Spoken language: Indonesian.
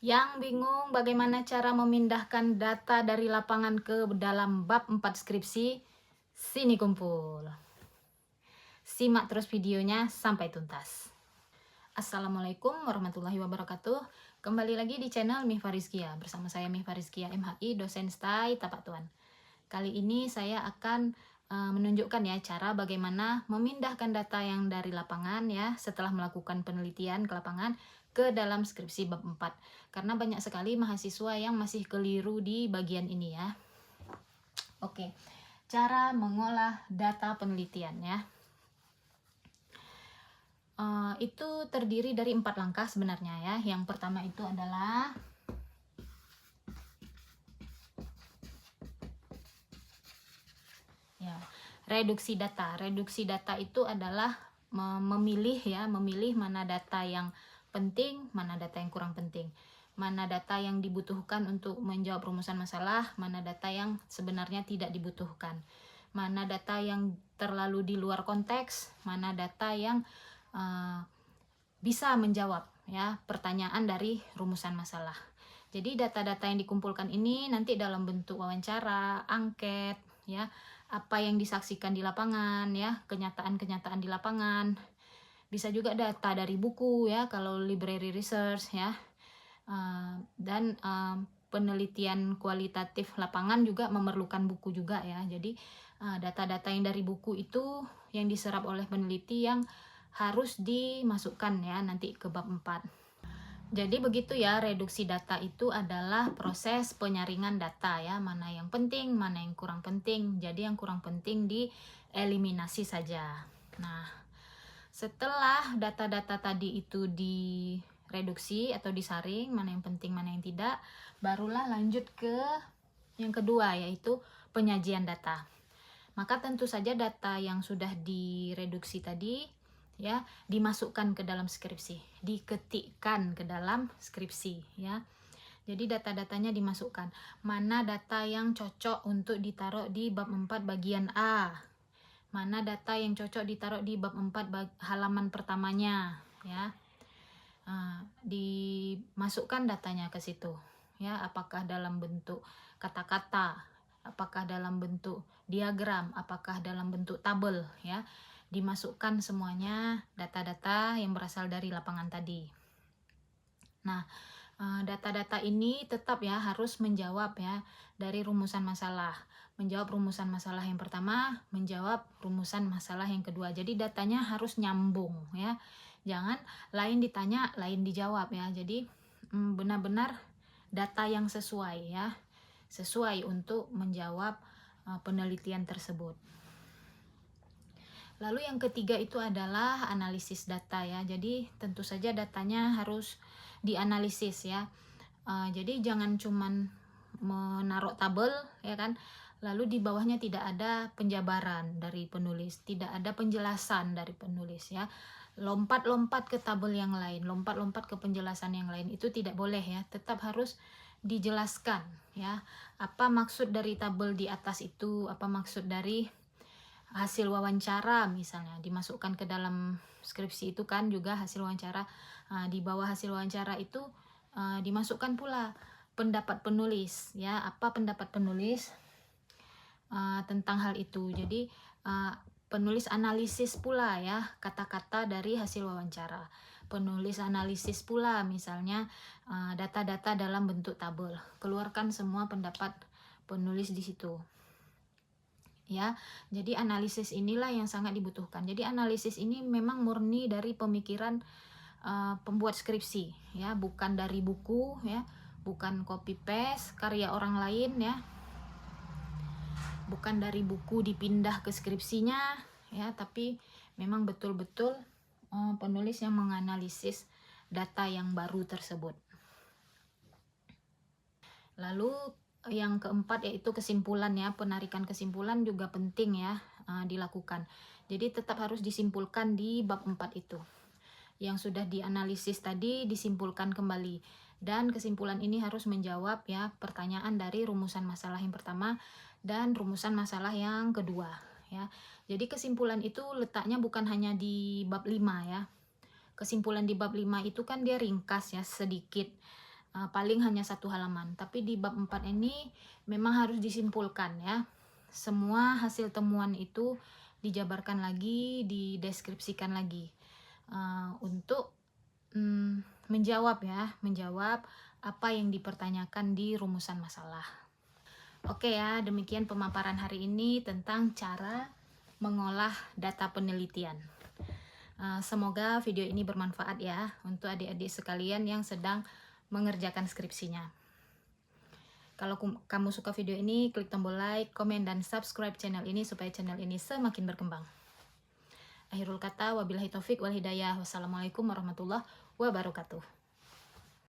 Yang bingung bagaimana cara memindahkan data dari lapangan ke dalam bab 4 skripsi? Sini kumpul. Simak terus videonya sampai tuntas. Assalamualaikum warahmatullahi wabarakatuh. Kembali lagi di channel Mihfa Rizkia. Bersama saya Mihfa Rizkia MHI, dosen STAI Tapak Tuan. Kali ini saya akan menunjukkan ya cara bagaimana memindahkan data yang dari lapangan ya setelah melakukan penelitian ke lapangan ke dalam skripsi bab 4. Karena banyak sekali mahasiswa yang masih keliru di bagian ini ya. Oke, cara mengolah data penelitian ya. Itu terdiri dari 4 langkah sebenarnya ya. Yang pertama itu adalah ya, reduksi data. Reduksi data itu adalah memilih mana data yang penting, mana data yang kurang penting. Mana data yang dibutuhkan untuk menjawab rumusan masalah, mana data yang sebenarnya tidak dibutuhkan. Mana data yang terlalu di luar konteks, mana data yang bisa menjawab ya pertanyaan dari rumusan masalah. Jadi data-data yang dikumpulkan ini nanti dalam bentuk wawancara, angket, ya, apa yang disaksikan di lapangan, ya, kenyataan-kenyataan di lapangan. Bisa juga data dari buku, ya, kalau library research, ya, dan penelitian kualitatif lapangan juga memerlukan buku juga, ya. Jadi data-data yang dari buku itu yang diserap oleh peneliti yang harus dimasukkan ya nanti ke bab 4. Jadi begitu ya, reduksi data itu adalah proses penyaringan data ya, mana yang penting, mana yang kurang penting. Jadi yang kurang penting dieliminasi saja. Nah, setelah data-data tadi itu direduksi atau disaring, mana yang penting, mana yang tidak, barulah lanjut ke yang kedua, yaitu penyajian data. Maka tentu saja data yang sudah direduksi tadi ya dimasukkan ke dalam skripsi, diketikkan ke dalam skripsi ya. Jadi data-datanya dimasukkan. Mana data yang cocok untuk ditaruh di bab 4 bagian A. Mana data yang cocok ditaruh di bab 4 halaman pertamanya ya. Dimasukkan datanya ke situ ya, apakah dalam bentuk kata-kata, apakah dalam bentuk diagram, apakah dalam bentuk tabel ya. Dimasukkan semuanya data-data yang berasal dari lapangan tadi. Nah, data-data ini tetap ya harus menjawab ya dari rumusan masalah. Menjawab rumusan masalah yang pertama, menjawab rumusan masalah yang kedua. Jadi datanya harus nyambung ya. Jangan lain ditanya, lain dijawab ya. Jadi benar-benar data yang sesuai ya. Sesuai untuk menjawab penelitian tersebut. Lalu yang ketiga itu adalah analisis data ya. Jadi tentu saja datanya harus dianalisis ya. Jadi jangan cuman menaruh tabel ya kan, lalu di bawahnya tidak ada penjabaran dari penulis, tidak ada penjelasan dari penulis ya. Lompat-lompat ke tabel yang lain, lompat-lompat ke penjelasan yang lain, itu tidak boleh ya. Tetap harus dijelaskan ya. Apa maksud dari tabel di atas itu, apa maksud dari hasil wawancara misalnya dimasukkan ke dalam skripsi itu kan juga hasil wawancara. Di bawah hasil wawancara itu dimasukkan pula pendapat penulis ya, apa pendapat penulis tentang hal itu. Jadi penulis analisis pula ya kata-kata dari hasil wawancara. Penulis analisis pula misalnya data-data dalam bentuk tabel. Keluarkan semua pendapat penulis di situ. Ya, jadi analisis inilah yang sangat dibutuhkan. Jadi analisis ini memang murni dari pemikiran pembuat skripsi, ya, bukan dari buku, ya, bukan copy paste karya orang lain, ya, bukan dari buku dipindah ke skripsinya, ya, tapi memang betul-betul penulis yang menganalisis data yang baru tersebut. Lalu yang keempat yaitu kesimpulan ya, penarikan kesimpulan juga penting ya dilakukan. Jadi tetap harus disimpulkan di bab 4 itu. Yang sudah dianalisis tadi disimpulkan kembali. Dan kesimpulan ini harus menjawab ya pertanyaan dari rumusan masalah yang pertama dan rumusan masalah yang kedua ya. Jadi kesimpulan itu letaknya bukan hanya di bab 5 ya. Kesimpulan di bab 5 itu kan dia ringkas ya, sedikit paling hanya 1 halaman. Tapi di bab 4 ini memang harus disimpulkan ya. Semua hasil temuan itu dijabarkan lagi, dideskripsikan lagi untuk menjawab apa yang dipertanyakan di rumusan masalah. Oke ya, demikian pemaparan hari ini tentang cara mengolah data penelitian. Semoga video ini bermanfaat ya untuk adik-adik sekalian yang sedang mengerjakan skripsinya. Kalau kamu suka video ini, klik tombol like, komen, dan subscribe channel ini supaya channel ini semakin berkembang. Akhirul kata, wabillahi taufik wal hidayah. Wassalamualaikum warahmatullahi wabarakatuh.